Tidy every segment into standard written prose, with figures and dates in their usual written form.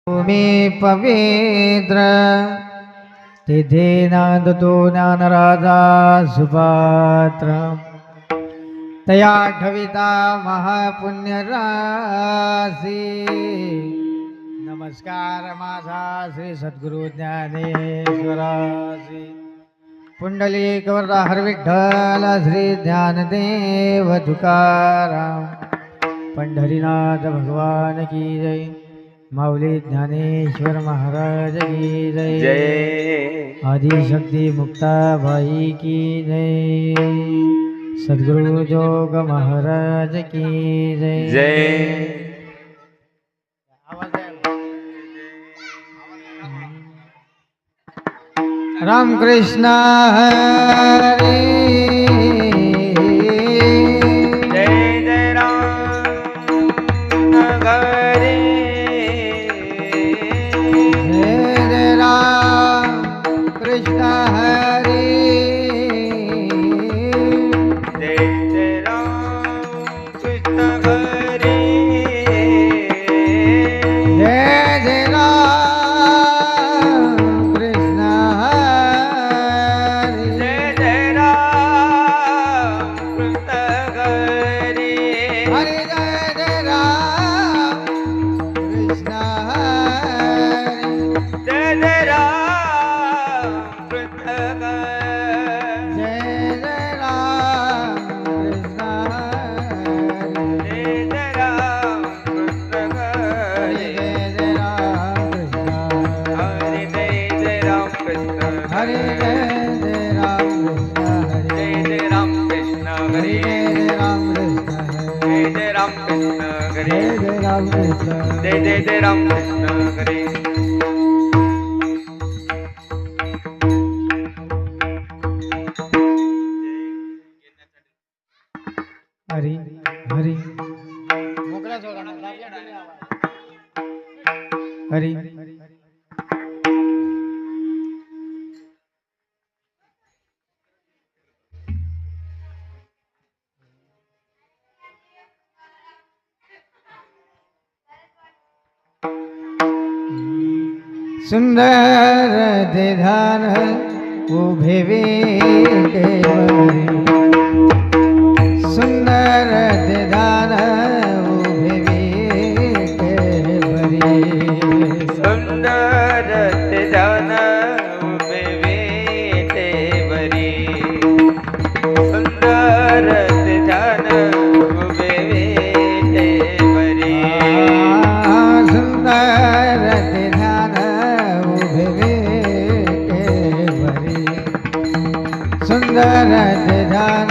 भूमी पवित्र तिथे नांदतो ज्ञानराजा सुपात्र तया ठविता महापुण्यराशी। नमस्कार माझा श्री सद्गुरु ज्ञानेश्वरासी। पुंडलिक वरदा हर विठ्ठल श्री ज्ञानदेव तुकाराम। पंढरीनाथ भगवान की जय। माऊली ज्ञानेश्वर महाराज की जय। जय आदिशक्ती मुक्ताबाई की जय। सद्गुरु जोग महाराज की जय। जय राम कृष्ण हरी। जय जय राम हरे। जय जय राम कृष्ण हरी। जय जय राम कृष्ण हरे। जय जय राम कृष्ण हरी। जय जय राम कृष्ण हरे। हरे जय जय राम कृष्ण हरी। जय जय राम कृष्ण हरे। जय जय राम कृष्ण हरी। जय जय राम कृष्ण हरे हरे। जय जय राम कृष्ण हरे जय जय राम कृष्ण हरे हरे। जय जय राम कृष्ण हरे। जय जय राम कृष्ण हरे हरे। जय जय राम कृष्ण हरे। जय जय राम कृष्ण हरे। जय जय राम कृष्ण जय जय जय राम कृष्ण हरे। हरी हरी हरी। सुंदर ध्यान उभे विटेवरी। सुंदर ध्यान उभे विटेवरी। सुंदर ध्यान उभे विटेवरी। सुंदर ध्यान उभे विटेवरी। सुंदर ध्यान उभे विटेवरी। सुंदर ध्यान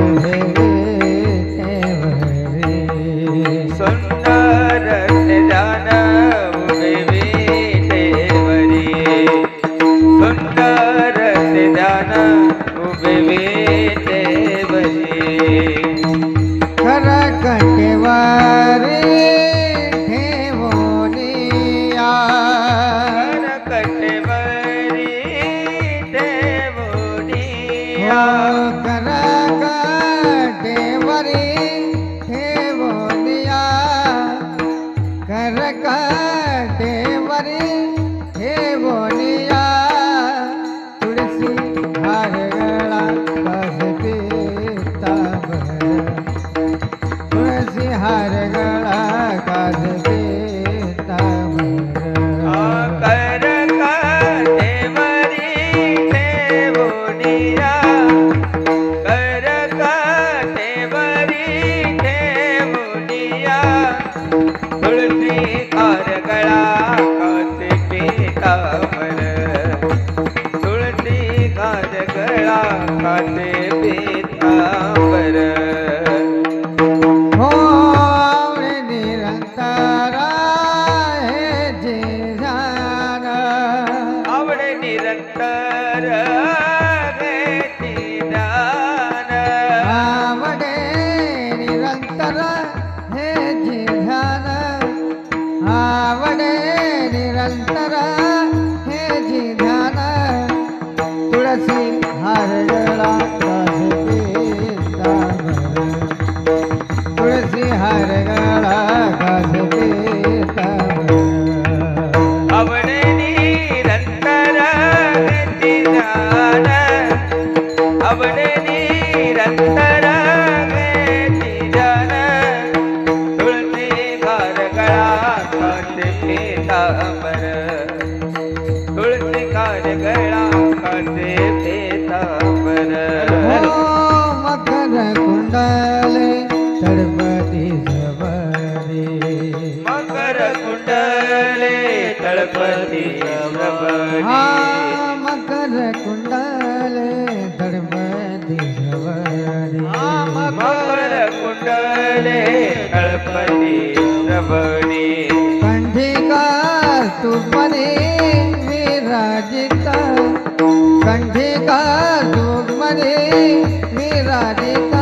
उभे विटेवरी। सुंदर ध्यान उभे विटेवरी। सुंदर ध्यान उभे विटेवरी। करकटवारी ठेवोनिया। करकटवरी ठेवोनिया। करकटवारी ठेवोनिया। करकटवारी ठेवोनिया। तुळसी हार गळा बस पीतांबर। तुळसी हार गळा काज पीतांबर। करकटवरी ठेवोनिया। करकटवरी ठेवोनिया। तुळसी हार गळा काचे पीतांबर। तुळसी हार गळा काचे पीतांबर। हो आवडे निरंतर हे जे ध्यान। आवडे निरंतर घेती ध्यान। आवडे निरंतर हे जे ध्यान। आवडे निरंतर हे जे ध्यान। तुळसी हार गळा काज पीतांबर। तुळसी हार गळा काज पीतांबर। पीतांबर तुळशीकार गळा काचे पीतांबर हो मकर कुंडले तळपती जबरी मकर कुंडले तळपती जबरी हा मकर कुंडले तळपती जबरी मकर कुंडले तळपती जबरी कंठीकार तुमने विराजित कंठीकार तुमने विराजित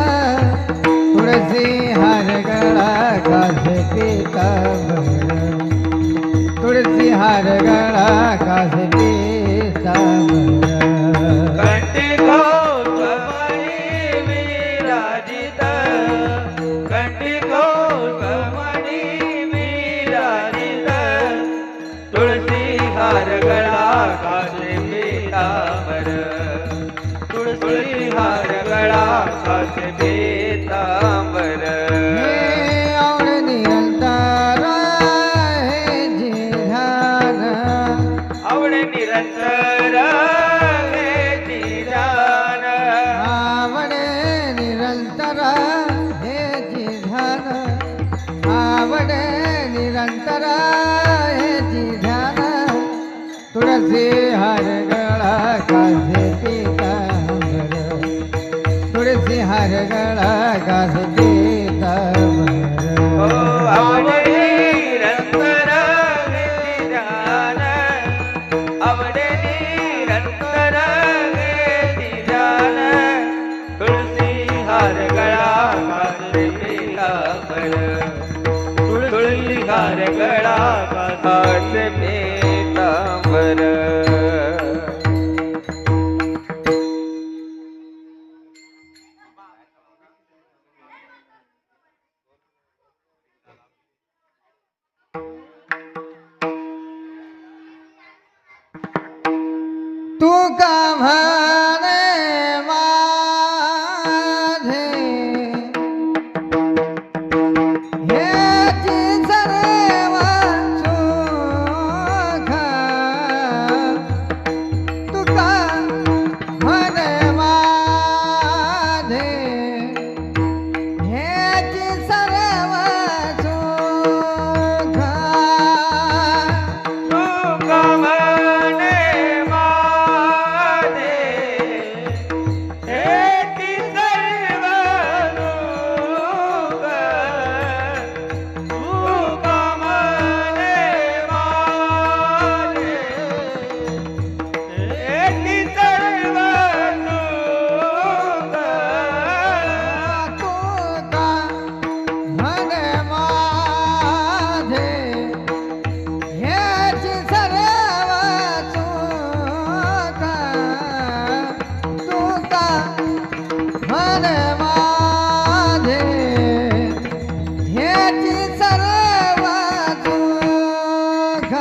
तुळसी हार गळा कासे पीतांबर तुळसी हार गळा कासे पीतांबर कंठी कौस्तुभमणी विराजित कंठी कौस्तुभमणी विराजित तुळसी हार गळा कासे पीतांबर तुळसी हार गळा कासे पीतांबर हे आवड निरंतर हे जे ध्यान आवड निरंतर हेची ध्यान आवडे निरंतर हे जी ध्यान आवडे निरंतर हे जी ध्यान तुळसी हार गळा कासे पीतांबर तुळसी हार गळा कासे पीतांबर आवड निरंतर हेची ध्यान आवड निरंतर हेची ध्यान तुळसी हार गळा कासे पीतांबर तुळसी हार गळा कासे पीतांबर तू का म्हणे माझे हेची सर्व सुख तू का म्हणे माझे हेची सर्व सुख तुका म्हणे माझे हेची सर्व सुख तुका म्हणे माझे हेची सर्व सुख तुका म्हणे माझे हेची सर्व सुख तुका म्हणे माझे हेची सर्व सुख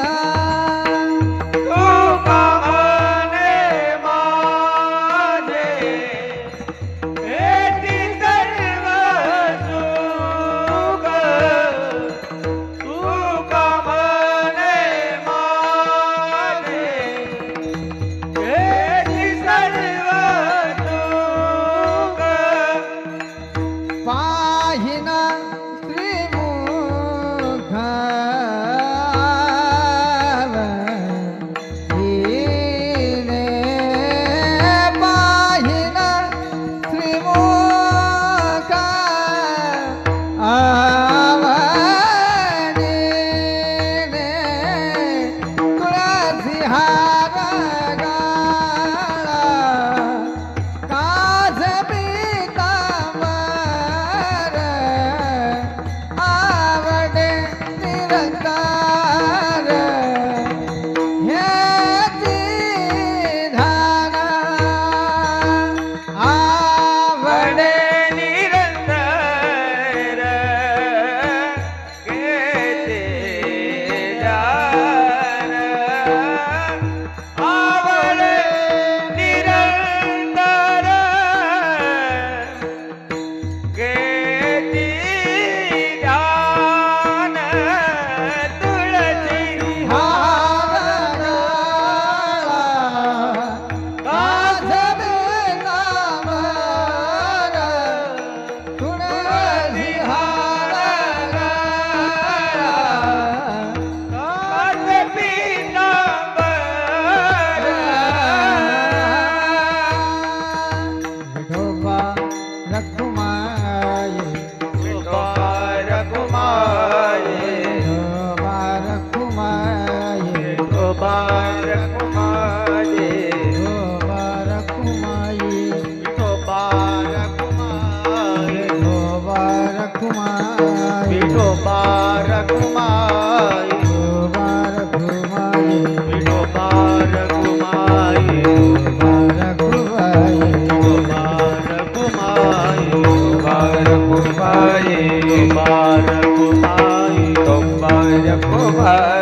तुका म्हणे माझे हेची सर्व सुख तुका म्हणे माझे हेची सर्व सुख पाहिना श्रीमुख रखुमाई विठोबा रखुमाई विठोबा रखुमाई विठोबा विठोबा रखुमाई रखुमाई विठोबा रखुमाई विठोबा रखुमाई विठोबा रखुमाई विठोबा रखुमाई विठोबा रखुमाई विठोबा रखुमाई